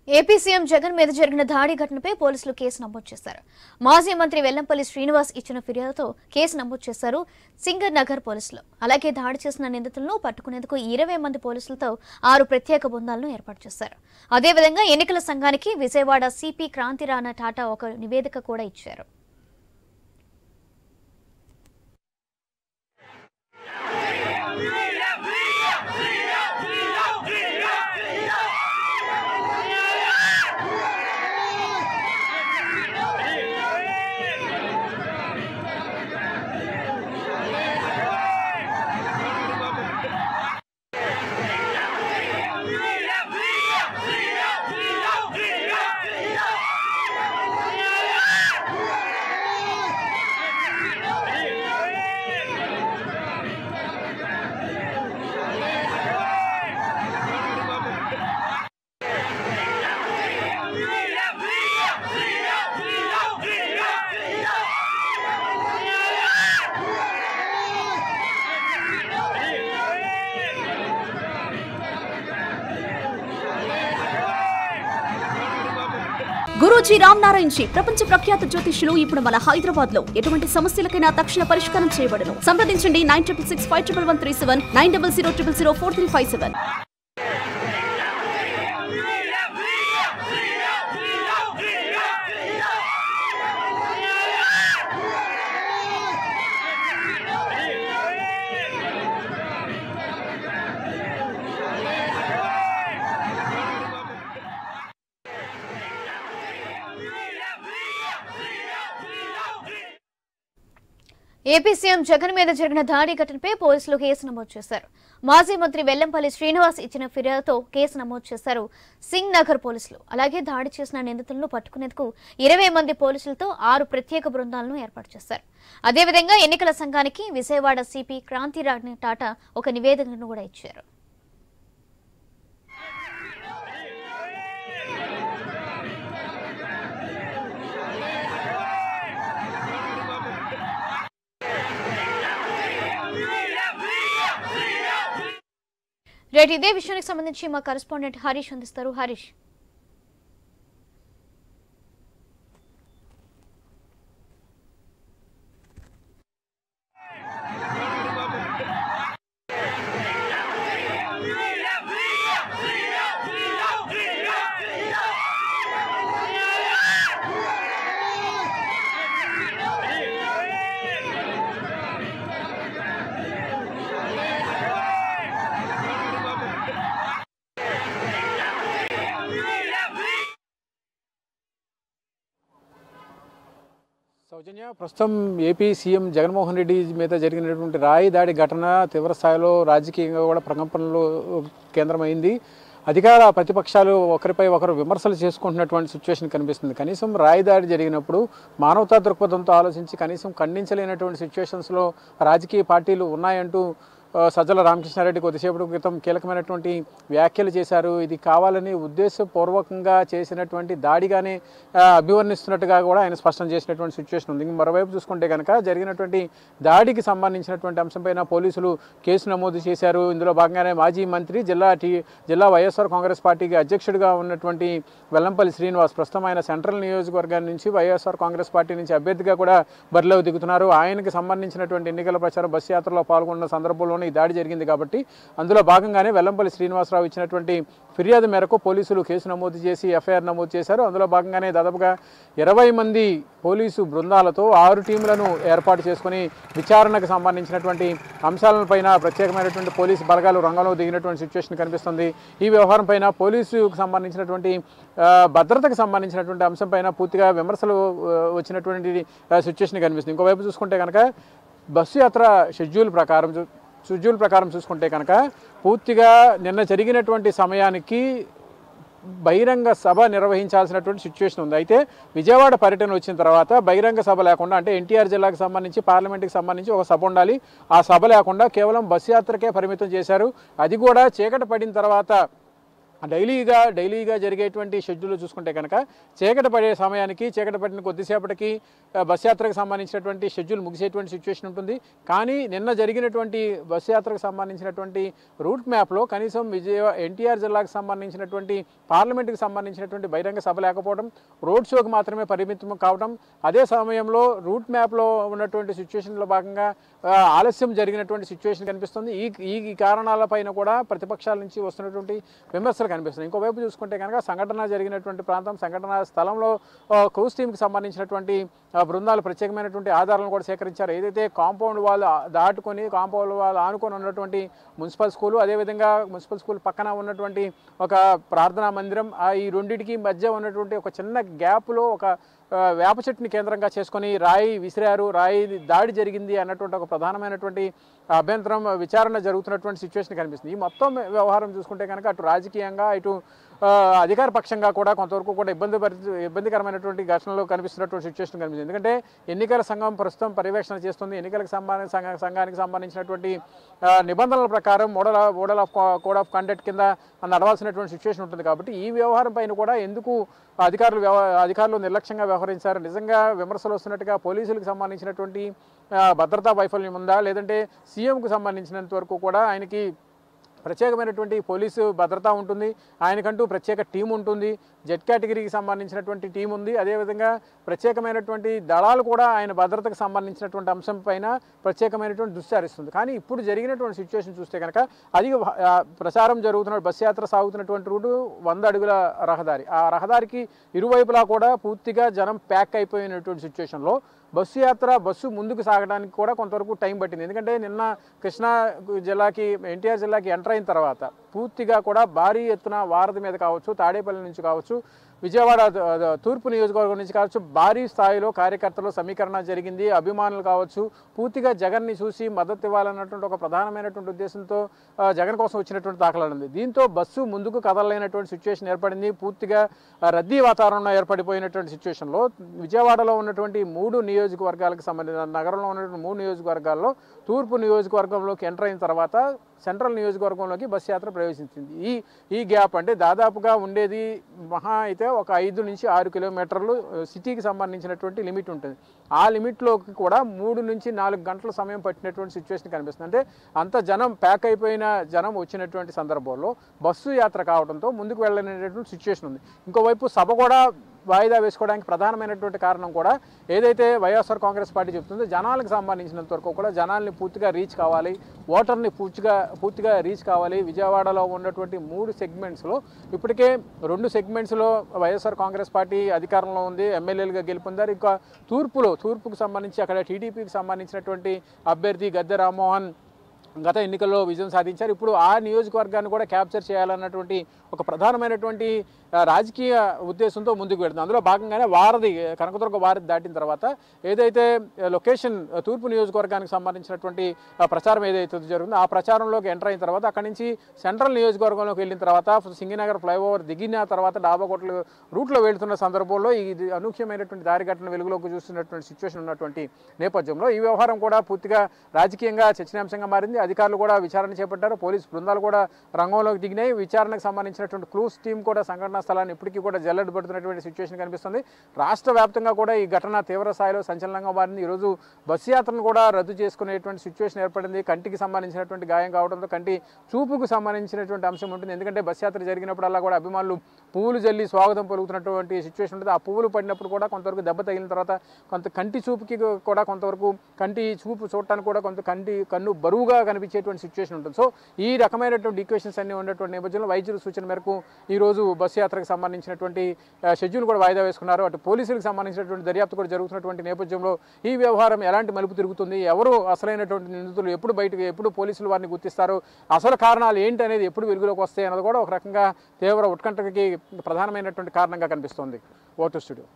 AP CM Jagan మీద జరిగిన దాడి ఘటనపై పోలీసులు కేసు నమోదు చేశారు. మాజీ మంత్రి వెల్లంపల్లి శ్రీనివాస్ ఇచ్చిన ఫిర్యాదుతో కేసు నమోదు చేశారు సింగర్ నగర్ పోలీసులు. అలాగే దాడి చేసిన నిందితులను పట్టుకునేందుకు 20 మంది పోలీసులతో 6 ప్రత్యేక బృందాలను ఏర్పాటు చేశారు. అదేవిధంగా ఎన్నికల సంఘానికి విజయవాడ సిపి క్రాంతిరాణ టాటా ఒక నివేదిక కూడా ఇచ్చారు. గురూజీ రామ్ నారాయణ్ జీ ప్రపంచ ప్రఖ్యాత జ్యోతిష్యులు ఇప్పుడు మన హైదరాబాద్ లో ఎటువంటి సమస్యలకైనా తక్షణ పరిష్కారం చేయబడును. సంప్రదించండి 96651137 9000004357. ఏపీ సీఎం జగన్ మీద జరిగిన దాడి ఘటనపై పోలీసులు కేసు నమోదు చేశారు. మాజీ మంత్రి వెల్లంపల్లి శ్రీనివాస్ ఇచ్చిన ఫిర్యాదుతో కేసు నమోదు చేశారు సింగ్ నగర్ పోలీసులు. అలాగే దాడి చేసిన నిందితులను పట్టుకునేందుకు 20 మంది పోలీసులతో 6 ప్రత్యేక బృందాలను ఏర్పాటు చేశారు. అదేవిధంగా ఎన్నికల సంఘానికి విజయవాడ సిపి క్రాంతిరాణ టాటా ఒక నివేదికను కూడా ఇచ్చారు. రైట్, ఇదే విషయానికి సంబంధించి మా కరెస్పాండెంట్ హరీష్ అందిస్తారు. హరీష్, సౌజన్య, ప్రస్తుతం ఏపీ సీఎం జగన్మోహన్ రెడ్డి మీద జరిగినటువంటి రాయి దాడి ఘటన తీవ్ర స్థాయిలో రాజకీయంగా కూడా ప్రకంపనలో కేంద్రమైంది. అధికార ప్రతిపక్షాలు ఒకరిపై ఒకరు విమర్శలు చేసుకుంటున్నటువంటి సిచ్యువేషన్ కనిపిస్తుంది. కనీసం రాయి దాడి జరిగినప్పుడు మానవతా దృక్పథంతో ఆలోచించి కనీసం ఖండించలేనటువంటి సిచ్యువేషన్స్లో రాజకీయ పార్టీలు ఉన్నాయంటూ సజ్జల రామకృష్ణారెడ్డి కొద్దిసేపటి క్రితం కీలకమైనటువంటి వ్యాఖ్యలు చేశారు. ఇది కావాలని ఉద్దేశపూర్వకంగా చేసినటువంటి దాడిగానే అభివర్ణిస్తున్నట్టుగా కూడా ఆయన స్పష్టం చేసినటువంటి సిచ్యువేషన్ ఉంది. మరోవైపు చూసుకుంటే కనుక జరిగినటువంటి దాడికి సంబంధించినటువంటి అంశంపైన పోలీసులు కేసు నమోదు చేశారు. ఇందులో భాగంగానే మాజీ మంత్రి జిల్లా వైఎస్ఆర్ కాంగ్రెస్ పార్టీకి అధ్యక్షుడిగా ఉన్నటువంటి వెల్లంపల్లి శ్రీనివాస్ ప్రస్తుతం ఆయన సెంట్రల్ నియోజకవర్గాన్ని నుంచి వైఎస్ఆర్ కాంగ్రెస్ పార్టీ నుంచి అభ్యర్థిగా కూడా బరిలో దిగుతున్నారు. ఆయనకి సంబంధించినటువంటి ఎన్నికల ప్రచారం బస్సు యాత్రలో పాల్గొన్న సందర్భంలో ఈ దాడి జరిగింది కాబట్టి అందులో భాగంగానే వెల్లంపల్లి శ్రీనివాసరావు ఇచ్చినటువంటి ఫిర్యాదు మేరకు పోలీసులు కేసు నమోదు చేసి ఎఫ్ఐఆర్ నమోదు చేశారు. అందులో భాగంగానే దాదాపుగా 20 మంది పోలీసు బృందాలతో 6 టీంలను ఏర్పాటు చేసుకుని విచారణకు సంబంధించినటువంటి అంశాలపైన ప్రత్యేకమైనటువంటి పోలీసు బలగాలు రంగంలో దిగినటువంటి సిచ్యువేషన్ కనిపిస్తుంది. ఈ వ్యవహారం పైన పోలీసుకు సంబంధించినటువంటి భద్రతకు సంబంధించినటువంటి అంశంపైన పూర్తిగా విమర్శలు వచ్చినటువంటి సిచ్యువేషన్ కనిపిస్తుంది. ఇంకోవైపు చూసుకుంటే కనుక బస్సు యాత్ర షెడ్యూల్ ప్రకారం చూసుకుంటే కనుక పూర్తిగా నిన్న జరిగినటువంటి సమయానికి బహిరంగ సభ నిర్వహించాల్సినటువంటి సిచ్యువేషన్ ఉంది. అయితే విజయవాడ పర్యటన వచ్చిన తర్వాత బహిరంగ సభ లేకుండా, అంటే ఎన్టీఆర్ జిల్లాకు సంబంధించి పార్లమెంట్కి సంబంధించి ఒక సభ ఉండాలి, ఆ సభ లేకుండా కేవలం బస్సు యాత్రకే పరిమితం చేశారు. అది కూడా చీకటి పడిన తర్వాత డైలీగా జరిగేటువంటి షెడ్యూల్ చూసుకుంటే కనుక చీకటి పడే సమయానికి చీకటి పడిన కొద్దిసేపటికి బస్ యాత్రకు సంబంధించినటువంటి షెడ్యూల్ ముగిసేటువంటి సిచ్యువేషన్ ఉంటుంది. కానీ నిన్న జరిగినటువంటి బస్ యాత్రకు సంబంధించినటువంటి రూట్ మ్యాప్లో కనీసం ఎన్టీఆర్ జిల్లాకు సంబంధించినటువంటి పార్లమెంటుకి సంబంధించినటువంటి బహిరంగ సభ లేకపోవడం, రోడ్ షోకి మాత్రమే పరిమితం కావడం, అదే సమయంలో రూట్ మ్యాప్లో ఉన్నటువంటి సిచ్యువేషన్లో భాగంగా ఆలస్యం జరిగినటువంటి సిచ్యువేషన్ కనిపిస్తుంది. ఈ కారణాలపైన కూడా ప్రతిపక్షాల నుంచి వస్తున్నటువంటి విమర్శలు కనిపిస్తుంది. ఇంకోవైపు చూసుకుంటే కనుక సంఘటన జరిగినటువంటి ప్రాంతం, సంఘటన స్థలంలో క్రూజ్ టీమ్కి సంబంధించినటువంటి బృందాలు ప్రత్యేకమైనటువంటి ఆధారాలను కూడా సేకరించారు. ఏదైతే కాంపౌండ్ వాళ్ళు దాటుకొని కాంపౌండ్ వాళ్ళు ఆనుకొని ఉన్నటువంటి మున్సిపల్ స్కూలు, అదేవిధంగా మున్సిపల్ స్కూల్ పక్కన ఉన్నటువంటి ఒక ప్రార్థనా మందిరం, ఈ రెండింటికి మధ్య ఉన్నటువంటి ఒక చిన్న గ్యాప్లో ఒక వేప చెట్టుని కేంద్రంగా చేసుకొని రాయి విసిరారు, రాయి దాడి జరిగింది అన్నటువంటి ఒక ప్రధానమైనటువంటి అభ్యంతరం విచారణ జరుగుతున్నటువంటి సిచ్యువేషన్ కనిపిస్తుంది. ఈ మొత్తం వ్యవహారం చూసుకుంటే కనుక అటు రాజకీయంగా ఇటు అధికార పక్షంగా కూడా కొంతవరకు కూడా ఇబ్బందికరమైనటువంటి ఘటనలు కనిపిస్తున్నటువంటి సిచ్యువేషన్ కనిపిస్తుంది. ఎందుకంటే ఎన్నికల సంఘం ప్రస్తుతం పర్యవేక్షణ చేస్తుంది. ఎన్నికలకు సంఘానికి సంబంధించినటువంటి నిబంధనల ప్రకారం model of code of conduct కింద నడవాల్సినటువంటి సిచ్యువేషన్ ఉంటుంది. కాబట్టి ఈ వ్యవహారం పైన కూడా ఎందుకు అధికారులు నిర్లక్ష్యంగా వ్యవహరించారు, నిజంగా విమర్శలు వస్తున్నట్టుగా పోలీసులకు సంబంధించినటువంటి భద్రతా వైఫల్యం ఉందా, లేదంటే సీఎంకు సంబంధించినంత వరకు కూడా ఆయనకి ప్రత్యేకమైనటువంటి పోలీసు భద్రత ఉంటుంది, ఆయనకంటూ ప్రత్యేక టీం ఉంటుంది, జెడ్ కేటగిరీకి సంబంధించినటువంటి టీం ఉంది, అదేవిధంగా ప్రత్యేకమైనటువంటి దళాలు కూడా ఆయన భద్రతకు సంబంధించినటువంటి అంశం పైన ప్రత్యేకమైనటువంటి దృష్టి సారిస్తుంది. కానీ ఇప్పుడు జరిగినటువంటి సిచ్యువేషన్ చూస్తే కనుక అది ప్రచారం జరుగుతున్న బస్ యాత్ర సాగుతున్నటువంటి రూటు 100 అడుగుల రహదారి. ఆ రహదారికి ఇరువైపులా కూడా పూర్తిగా జనం ప్యాక్ అయిపోయినటువంటి సిచ్యువేషన్లో బస్సు ముందుకు సాగడానికి కూడా కొంతవరకు టైం పట్టింది. ఎందుకంటే నిన్న కృష్ణా జిల్లాకి ఎన్టీఆర్ జిల్లాకి ఎంటర్ అయిన తర్వాత పూర్తిగా కూడా భారీ ఎత్తున వారధి మీద కావచ్చు, తాడేపల్లి నుంచి కావచ్చు, విజయవాడ తూర్పు నియోజకవర్గం నుంచి కావచ్చు భారీ స్థాయిలో కార్యకర్తలు సమీకరణ జరిగింది. అభిమానులు కావచ్చు పూర్తిగా జగన్ని చూసి మద్దతు ఇవ్వాలన్నటువంటి ఒక ప్రధానమైనటువంటి ఉద్దేశంతో జగన్ కోసం వచ్చినటువంటి దాఖలాలు ఉంది. దీంతో బస్సు ముందుకు కదలలేనటువంటి సిచ్యువేషన్ ఏర్పడింది. పూర్తిగా రద్దీ వాతావరణం ఏర్పడిపోయినటువంటి సిచ్యువేషన్లో విజయవాడలో ఉన్నటువంటి 3 నియోజకవర్గాలకు సంబంధించిన నగరంలో ఉన్నటువంటి 3 నియోజకవర్గాల్లో తూర్పు నియోజకవర్గంలోకి ఎంటర్ అయిన తర్వాత సెంట్రల్ నియోజకవర్గంలోకి బస్ యాత్ర ప్రవేశించింది. ఈ గ్యాప్ అంటే దాదాపుగా ఉండేది మహా అయితే ఒక 5 నుంచి 6 కిలోమీటర్లు సిటీకి సంబంధించినటువంటి లిమిట్ ఉంటుంది. ఆ లిమిట్లోకి కూడా 3 నుంచి 4 గంటల సమయం పట్టినటువంటి సిచ్యువేషన్ కనిపిస్తుంది. అంటే అంత జనం ప్యాక్ అయిపోయిన జనం వచ్చినటువంటి సందర్భంలో బస్సు యాత్ర కావడంతో ముందుకు వెళ్ళలేనటువంటి సిచ్యువేషన్ ఉంది. ఇంకోవైపు సభ కూడా వాయిదా వేసుకోవడానికి ప్రధానమైనటువంటి కారణం కూడా ఏదైతే వైఎస్ఆర్ కాంగ్రెస్ పార్టీ చెప్తుందో జనాలకు సంబంధించినంత వరకు కూడా జనాల్ని పూర్తిగా రీచ్ కావాలి, ఓటర్ని పూర్తిగా రీచ్ కావాలి. విజయవాడలో ఉన్నటువంటి 3 సెగ్మెంట్స్లో ఇప్పటికే 2 సెగ్మెంట్స్లో వైఎస్ఆర్ కాంగ్రెస్ పార్టీ అధికారంలో ఉంది, ఎమ్మెల్యేలుగా గెలుపొందారు. ఇంకా తూర్పుకు సంబంధించి అక్కడ టీడీపీకి సంబంధించినటువంటి అభ్యర్థి గద్దె రామ్మోహన్ గత ఎన్నికల్లో విజయం సాధించారు. ఇప్పుడు ఆ నియోజకవర్గాన్ని కూడా క్యాప్చర్ చేయాలన్నటువంటి ఒక ప్రధానమైనటువంటి రాజకీయ ఉద్దేశంతో ముందుకు వెళ్తుంది. అందులో భాగంగానే కనకదుర్గ వారధి దాటిన తర్వాత ఏదైతే లొకేషన్ తూర్పు నియోజకవర్గానికి సంబంధించినటువంటి ప్రచారం ఏదైతే జరుగుతుందో ఆ ప్రచారంలోకి ఎంటర్ అయిన తర్వాత అక్కడి నుంచి సెంట్రల్ నియోజకవర్గంలోకి వెళ్ళిన తర్వాత సింగినగర్ ఫ్లైఓవర్ దిగిన తర్వాత డాబాకోట్ల రూట్లో వెళ్తున్న సందర్భంలో ఈ అనూహ్యమైనటువంటి దారి ఘటన వెలుగులోకి చూస్తున్నటువంటి సిచ్యువేషన్ ఉన్నటువంటి నేపథ్యంలో ఈ వ్యవహారం కూడా పూర్తిగా రాజకీయంగా చర్చనీయాంశంగా మారింది. అధికారులు కూడా విచారణ చేపట్టారు, పోలీసు బృందాలు కూడా రంగంలోకి దిగినాయి. విచారణకు సంబంధించినటువంటి క్లూస్ టీం కూడా సంఘటనా స్థలాన్ని ఇప్పటికీ కూడా జల్లెడ పడుతున్నటువంటి సిచ్యువేషన్ కనిపిస్తుంది. రాష్ట్ర వ్యాప్తంగా కూడా ఈ ఘటన తీవ్ర స్థాయిలో సంచలనంగా మారింది. ఈరోజు బస్సు యాత్రను కూడా రద్దు చేసుకునేటువంటి సిచ్యువేషన్ ఏర్పడింది. కంటికి సంబంధించినటువంటి గాయం కావడంతో కంటి చూపుకు సంబంధించినటువంటి అంశం ఉంటుంది. ఎందుకంటే బస్సు యాత్ర జరిగినప్పుడల్లా కూడా అభిమానులు పువ్వులు జల్లి స్వాగతం పలుకుతున్నటువంటి సిచ్యువేషన్ ఉంటుంది. ఆ పువ్వులు పడినప్పుడు కూడా కొంతవరకు దెబ్బ తగిలిన తర్వాత కంటి చూపుకి కూడా కొంతవరకు కంటి చూపు చూడటానికి కూడా కన్ను బరువుగా కనిపించేటువంటి సిచ్యువేషన్ ఉంటుంది. సో ఈ రకమైనటువంటి ఈక్వేషన్స్ అన్ని ఉన్నటువంటి నేపథ్యంలో వైద్యుల సూచన మేరకు ఈరోజు బస్సు యాత్రకు సంబంధించినటువంటి షెడ్యూల్ కూడా వాయిదా వేసుకున్నారు. అటు పోలీసులకు సంబంధించినటువంటి దర్యాప్తు కూడా జరుగుతున్నటువంటి నేపథ్యంలో ఈ వ్యవహారం ఎలాంటి మలుపు తిరుగుతుంది, ఎవరు అసలైనటువంటి నిందితులు, ఎప్పుడు పోలీసులు వారిని గుర్తిస్తారు, అసలు కారణాలు ఏంటి అనేది ఎప్పుడు వెలుగులోకి వస్తాయి అన్నది కూడా ఒక రకంగా తీవ్ర ఉత్కంఠకి ప్రధానమైనటువంటి కారణంగా కనిపిస్తోంది. Vote studio.